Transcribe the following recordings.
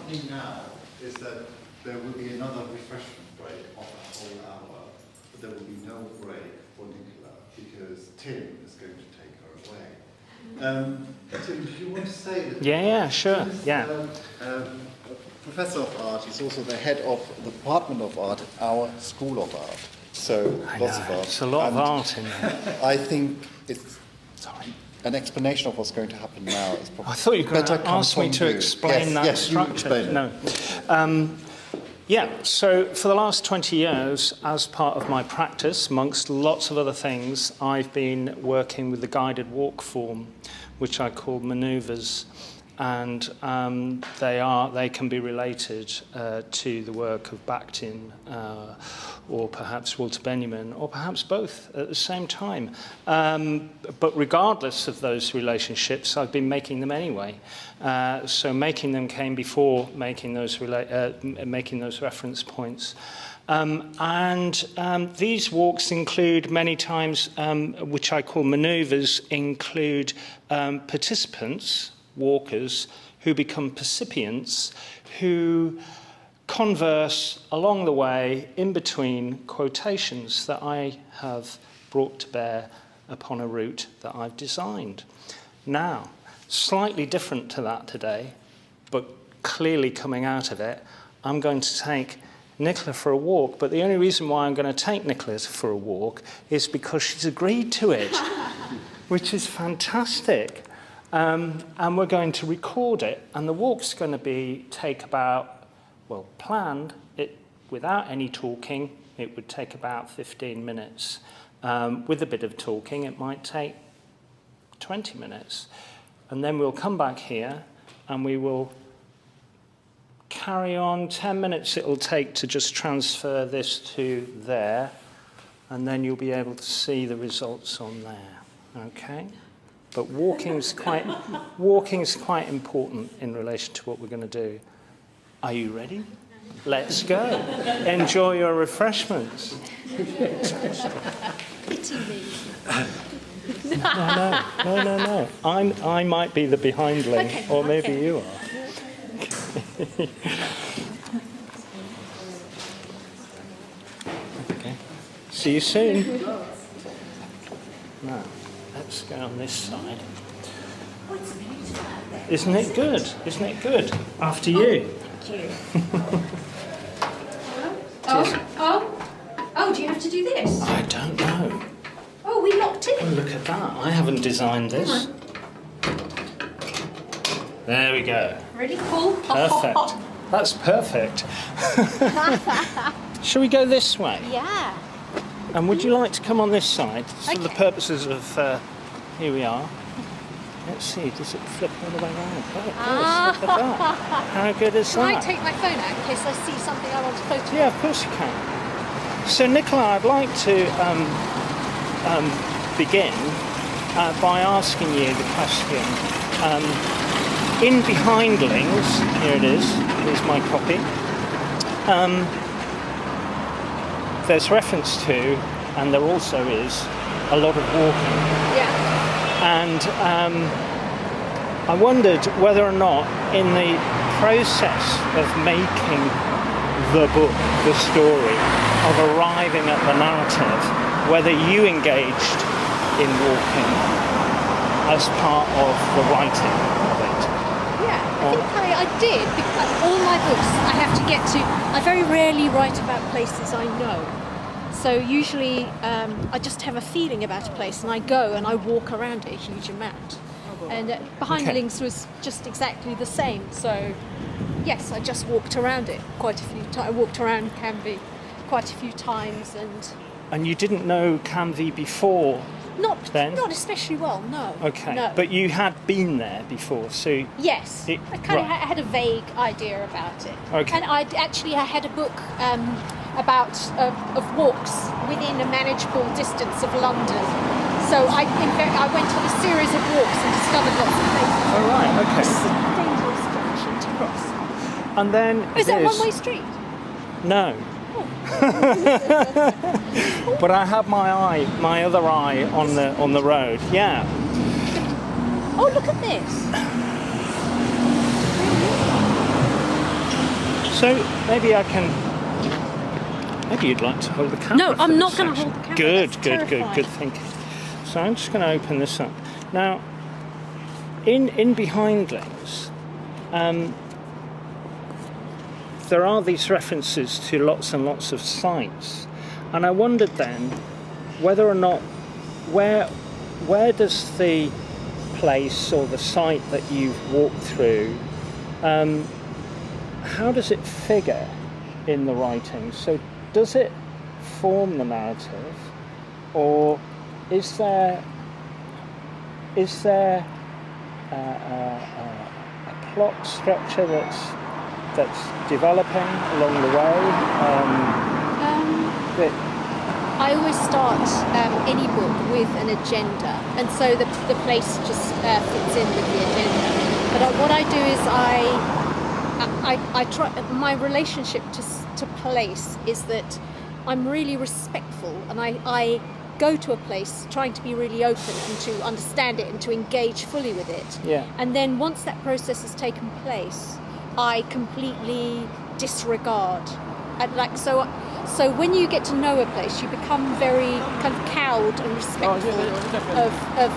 happening now is that there will be another refreshment break of a whole hour, but there will be no break for Nicola because Tim is going to take her away. Tim, do you want to say that? Yeah, sure. Professor of art, he's also the head of the Department of Art at our School of Art. So lots of art. It's a lot of art in there. I think it's an explanation of what's going to happen now is probably I thought you were going to ask me to explain that structure. No. So for the last 20 years, as part of my practice, amongst lots of other things, I've been working with the guided walk form, which I call manoeuvres. And they can be related to the work of Bakhtin or perhaps Walter Benjamin, or perhaps both at the same time. But regardless of those relationships, I've been making them anyway. So making them came before making those reference points. These walks include many times, which I call manoeuvres, include participants, walkers, who become percipients, who converse along the way in between quotations that I have brought to bear upon a route that I've designed. Now, slightly different to that today, but clearly coming out of it, I'm going to take Nicola for a walk, but the only reason why I'm going to take Nicola for a walk is because she's agreed to it, which is fantastic. And we're going to record it, and the walk's going to take about, planned, without any talking, it would take about 15 minutes. With a bit of talking, it might take 20 minutes. And then we'll come back here, and we will carry on. 10 minutes it'll take to just transfer this to there, and then you'll be able to see the results on there, okay? But walking's quite important in relation to what we're going to do. Are you ready? Let's go. Enjoy your refreshments. Pity me. No. I might be the behindling, okay, or maybe you are. Okay. See you soon. Now, let's go on this side. Isn't it good? Isn't it good? After you. Thank you. Oh, do you have to do this? I don't know. Oh, we locked in. Oh, look at that. I haven't designed this. There we go. Really cool. Perfect. That's perfect. Shall we go this way? Yeah. And would you like to come on this side? For the purposes of, here we are. Let's see, does it flip all the way around? Oh, it does. Look at that. How good is that? Can I take my phone out in case I see something I want to photograph? Yeah, of course you can. So, Nicola, I'd like to begin by asking you the question. In Behindlings, here it is, here's my copy. There's reference to, and there also is, a lot of walking. Yeah. And I wondered whether or not in the process of making the book, the story, of arriving at the narrative, whether you engaged in walking as part of the writing of it. Yeah, I think I did, because all my books I have to get to, I very rarely write about places I know. So usually I just have a feeling about a place and I go and I walk around it a huge amount. And Behindlings was just exactly the same. So yes, I just walked around it quite a few times. I walked around Canvey quite a few times. And you didn't know Canvey before? Not especially well, no. Okay, no. But you had been there before, so... Yes, I kind of had a vague idea about it. Okay. And I had a book about of walks within a manageable distance of London. So I went on a series of walks and discovered lots of places. Oh, right, okay. It's a dangerous junction to cross. And then is that one-way street? No. But I have my other eye on the road. Yeah. Oh, look at this. So maybe I can. Maybe you'd like to hold the camera. No, for I'm this not going to section. hold the camera. Good, That's good, terrifying. good thinking. So I'm just going to open this up now. In Behindlings, there are these references to lots and lots of sites, and I wondered then whether or not where does the place or the site that you've walked through, how does it figure in the writing? So does it form the narrative, or is there a plot structure that's developing along the way? I always start any book with an agenda, and so the place just fits in with the agenda. But what I do is I try. My relationship to place is that I'm really respectful, and I go to a place trying to be really open and to understand it and to engage fully with it. Yeah. And then once that process has taken place, I completely disregard. So when you get to know a place, you become very kind of cowed and respectful of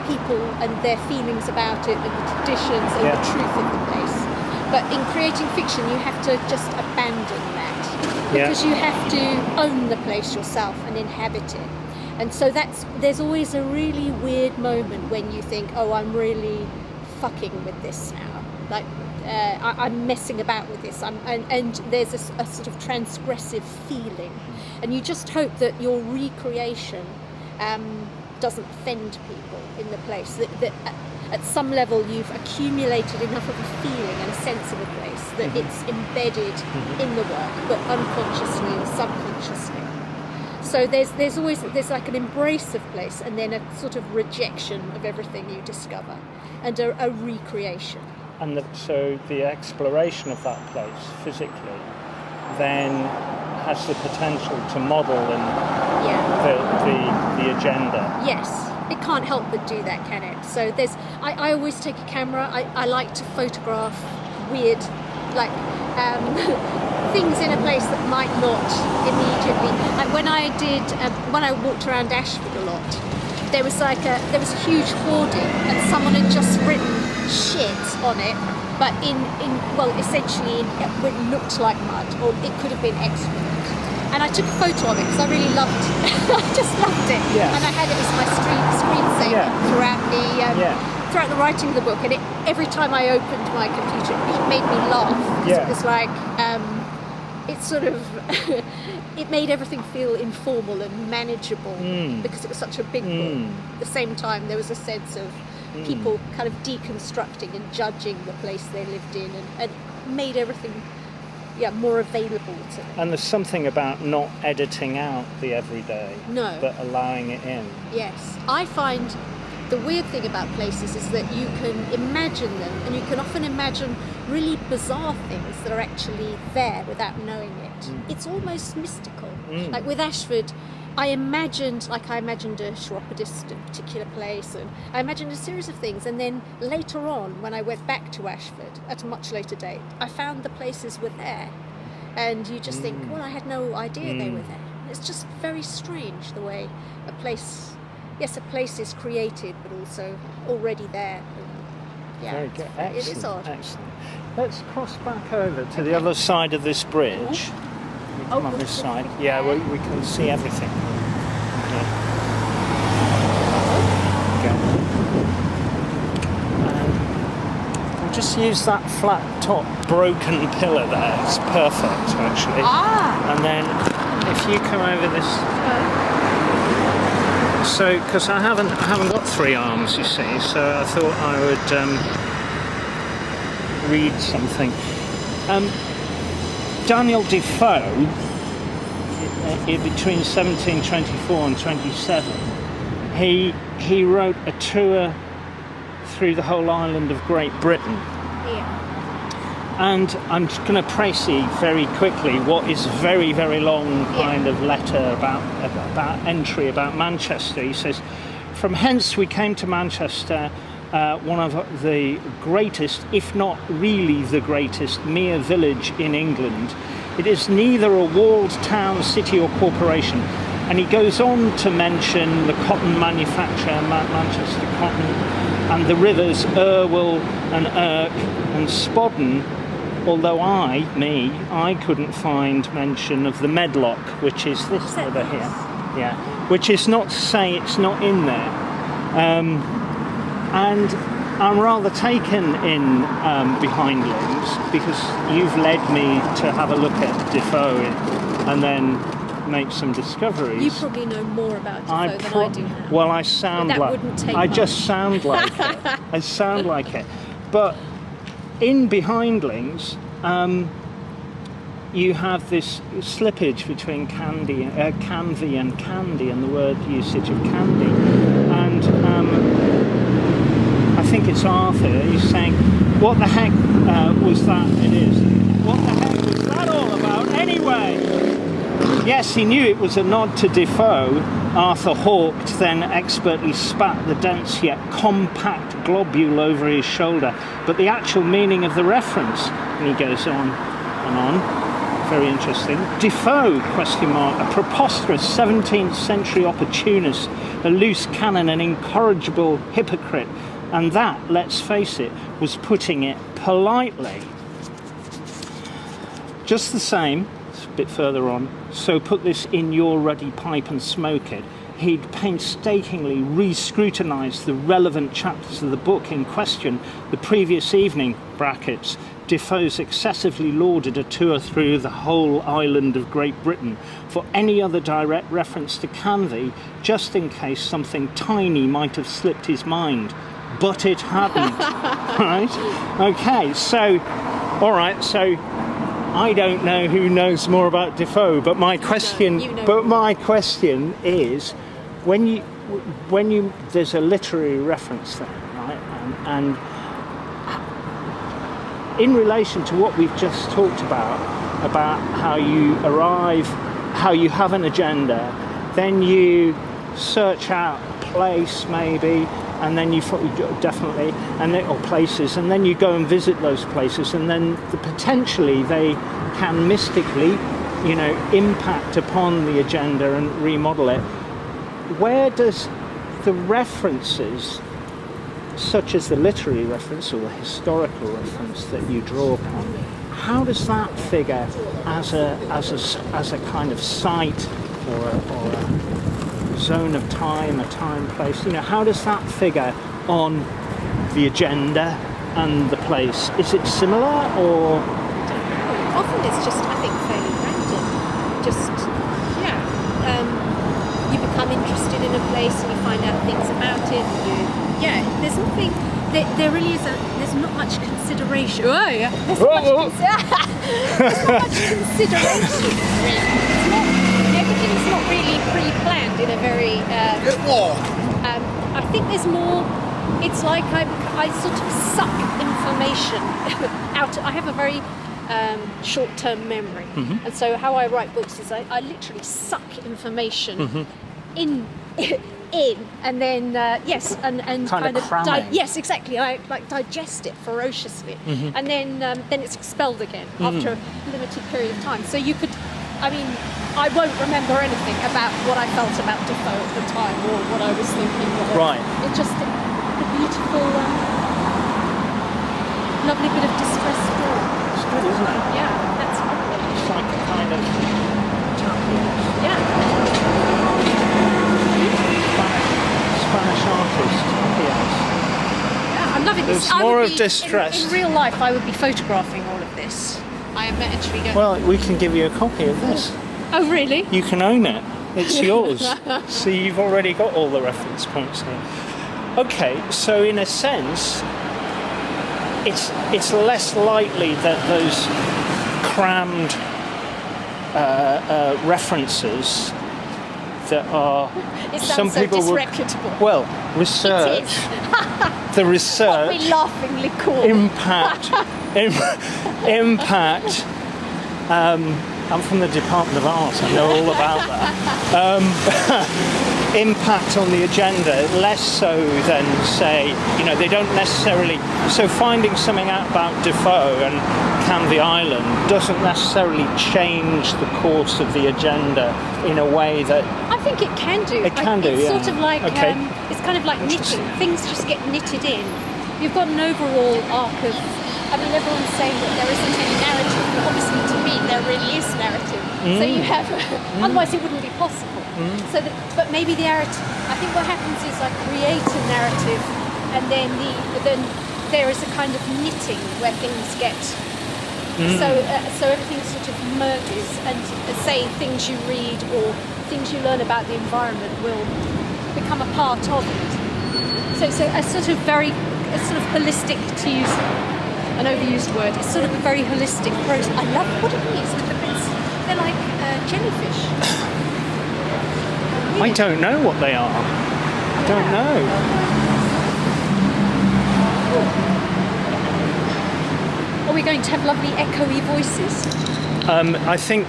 people and their feelings about it and the traditions and the truth of the place. But in creating fiction, you have to just abandon that because you have to own the place yourself and inhabit it. And so there's always a really weird moment when you think, oh, I'm really fucking with this now. Like, I'm messing about with this. And there's a sort of transgressive feeling. And you just hope that your recreation doesn't offend people in the place. That at some level you've accumulated enough of a feeling and a sense of a place that it's embedded in the work, but unconsciously or subconsciously. So there's always like an embrace of place and then a sort of rejection of everything you discover and a recreation. And so the exploration of that place physically then has the potential to model the agenda. Yes, it can't help but do that, can it? So I always take a camera. I like to photograph weird, like things in a place that might not immediately. Like when I walked around Ashford a lot, there was a huge hoarding, and someone had just written shit on it, but essentially it looked like mud, or it could have been excrement. And I took a photo of it because I really loved it. I just loved it. Yes. And I had it as my screensaver throughout the writing of the book. And every time I opened my computer, it made me laugh. It was like, it sort of, it made everything feel informal and manageable because it was such a big book. At the same time, there was a sense of people kind of deconstructing and judging the place they lived in, and made everything more available to them. And there's something about not editing out the everyday, but allowing it in. Yes. I find the weird thing about places is that you can imagine them, and you can often imagine really bizarre things that are actually there without knowing it. It's almost mystical. Like with Ashford, I imagined a chiropodist in a particular place, and I imagined a series of things, and then later on, when I went back to Ashford at a much later date, I found the places were there, and you just think, well, I had no idea they were there. It's just very strange the way a place is created, but also already there. Very good. Excellent. It is odd. Excellent. Let's cross back over to the other side of this bridge. We come on this side. Yeah, we can see everything. We'll just use that flat top broken pillar there. It's perfect, actually. And then if you come over this. So, because I haven't got three arms, you see, so I thought I would read something. Daniel Defoe, between 1724 and 27, he wrote a tour through the whole island of Great Britain. And I'm just going to précis very quickly what is a very, very long kind of letter about entry about Manchester. He says, "From hence we came to Manchester, one of the greatest, if not really the greatest, mere village in England. It is neither a walled town, city or corporation. And he goes on to mention the cotton manufacture, Manchester Cotton, and the rivers Irwell and Irk and Spodden, although I couldn't find mention of the Medlock, which is this river here. Yeah, which is not to say it's not in there. And I'm rather taken in Behindlings, because you've led me to have a look at Defoe and then make some discoveries. You probably know more about Defoe than I do now. Well, I sound that like wouldn't take I much. just sound like it. I sound like it. But in Behindlings, you have this slippage between canvey and candy, and the word usage of candy. And I think it's Arthur. He's saying, "What the heck was that?" It is. What the heck was that all about, anyway? Yes, he knew it was a nod to Defoe. Arthur hawked, then expertly spat the dense yet compact globule over his shoulder. But the actual meaning of the reference, and he goes on and on, very interesting. Defoe, a preposterous 17th century opportunist, a loose cannon, an incorrigible hypocrite. And that, let's face it, was putting it politely. Just the same, it's a bit further on, so put this in your ruddy pipe and smoke it. He'd painstakingly re-scrutinised the relevant chapters of the book in question the previous evening, brackets, Defoe's excessively lauded a tour through the whole island of Great Britain for any other direct reference to canvey, just in case something tiny might have slipped his mind. But it hadn't. Right? Okay, so, all right, so I don't know who knows more about Defoe, but my question, is, when you, there's a literary reference there, right? And in relation to what we've just talked about how you arrive, how you have an agenda, then you search out a place maybe, and then you definitely, or places, and then you go and visit those places, and then potentially they can mystically, impact upon the agenda and remodel it. Where does the references, such as the literary reference or the historical reference that you draw upon, how does that figure as a kind of site or a zone of time, a time, place? How does that figure on the agenda and the place? Is it similar, or? Often it's just, I think, fairly random. You become interested in a place and you find out things about it. There's nothing. There really is. There's not much consideration. Oh yeah. There's not much consideration. Really. Everything's not really pre-planned in a very. I think there's more. It's like I sort of suck information out. I have a very short-term memory, and so how I write books is I literally suck information in, and then and kind of yes, exactly. I digest it ferociously, and then it's expelled again after a limited period of time. So you could, I won't remember anything about what I felt about Defoe at the time or what I was thinking. Right. It's just a beautiful, lovely bit of distress story. It's good, isn't it? Yeah, that's lovely. It's like a kind of tapioca. Yeah. Spanish artist, yes. Yeah, I'm loving this. There's more of distress. In real life, I would be photographing all of this. I am actually going. Well, we can give you a copy of this. Oh, really? You can own it. It's yours. So you've already got all the reference points here. Okay, so in a sense, it's less likely that those crammed references that are It sounds some so people disreputable. well, research. It is. The research. What we laughingly call impact. I'm from the Department of Art. I know all about that. impact on the agenda, less so than, say, they don't necessarily... So finding something out about Defoe and Canvey Island doesn't necessarily change the course of the agenda in a way that... I think it can do. It can do, it's yeah. sort of like, Okay. it's kind of like knitting. Things just get knitted in. You've got an overall arc of... I mean, everyone's saying that there isn't any narrative, but obviously to me there really is narrative. So you have... Otherwise it wouldn't be possible. But maybe the narrative... I think what happens is I create a narrative and then there is a kind of knitting where things get... So everything sort of merges, and say things you read or things you learn about the environment will become a part of it. So it's a sort of holistic, to use an overused word, it's sort of a very holistic process. I love what it is. They're like jellyfish. I don't know what they are. I don't know. Are we going to have lovely echoey voices? I think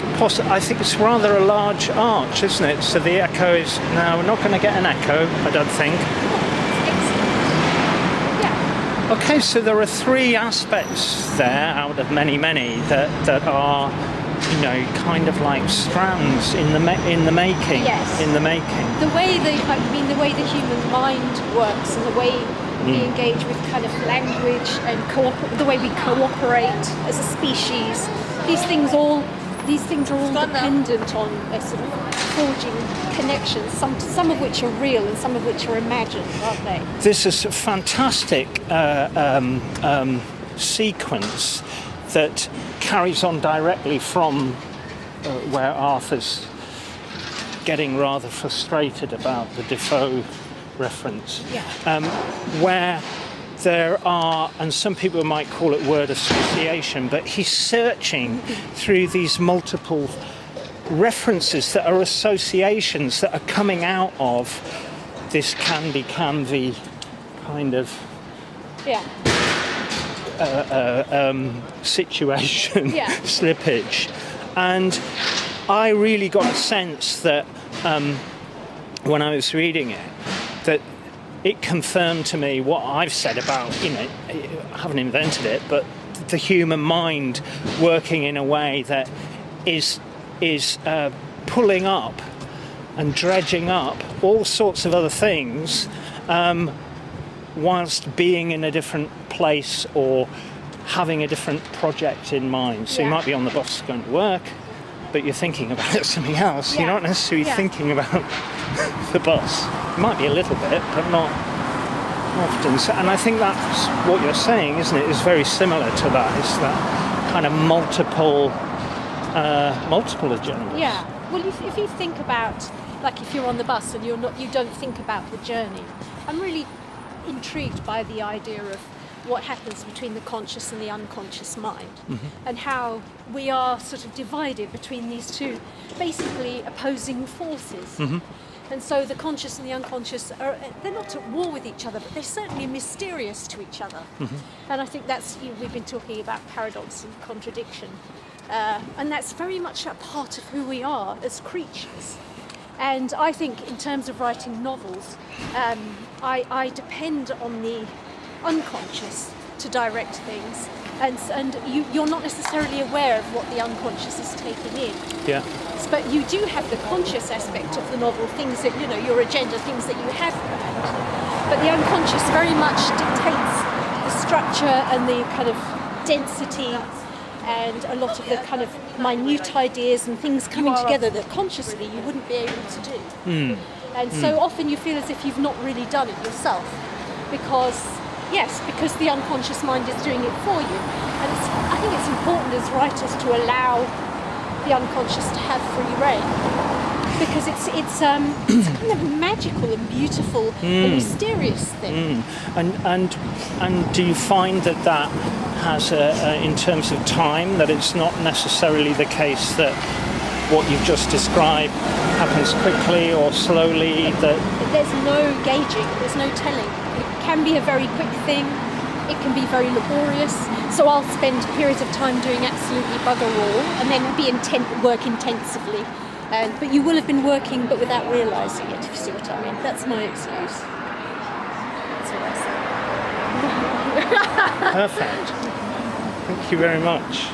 it's rather a large arch, isn't it? So the echo is... No, we're not going to get an echo, I don't think. Excellent. Yeah. Okay, so there are three aspects there out of many that are, kind of like strands in the making. Yes. In the making. The way the human mind works and the way we engage with kind of language and the way we cooperate as a species. These things are all dependent on a sort of forging connections, some of which are real and some of which are imagined, aren't they? This is a fantastic sequence that carries on directly from where Arthur's getting rather frustrated about the Defoe reference, where there are, and some people might call it word association, but he's searching through these multiple references that are associations that are coming out of this Canvey kind of situation, slippage. And I really got a sense that when I was reading it, that it confirmed to me what I've said about, I haven't invented it, but the human mind working in a way that is pulling up and dredging up all sorts of other things whilst being in a different place or having a different project in mind. So you might be on the bus going to work, but you're thinking about something else. You're not necessarily thinking about the bus. It might be a little bit, but not often. So, and I think that's what you're saying, isn't it? Is very similar to that. It's that kind of multiple agendas. Yeah. Well, if you think about, like, if you're on the bus and you don't think about the journey, I'm really intrigued by the idea of what happens between the conscious and the unconscious mind, and how we are sort of divided between these two basically opposing forces. And so the conscious and the unconscious they're not at war with each other, but they're certainly mysterious to each other. And I think that's, we've been talking about paradox and contradiction, and that's very much a part of who we are as creatures. And I think in terms of writing novels, I depend on the unconscious to direct things, and you're not necessarily aware of what the unconscious is taking in. Yeah. But you do have the conscious aspect of the novel, things that, your agenda, things that you have planned. But the unconscious very much dictates the structure and the kind of density and a lot of the kind of minute ideas and things coming together that consciously you wouldn't be able to do. And so often you feel as if you've not really done it yourself, because the unconscious mind is doing it for you. And I think it's important as writers to allow the unconscious to have free rein, because it's a kind of magical and beautiful and mysterious thing. And do you find that has in terms of time, that it's not necessarily the case that what you've just described happens quickly or slowly? That there's no gauging, there's no telling. It can be a very quick thing, it can be very laborious. So I'll spend periods of time doing absolutely bugger all and then work intensively. But you will have been working, but without realising it, if you see what I mean. That's my excuse. That's what I say. Perfect. Thank you very much.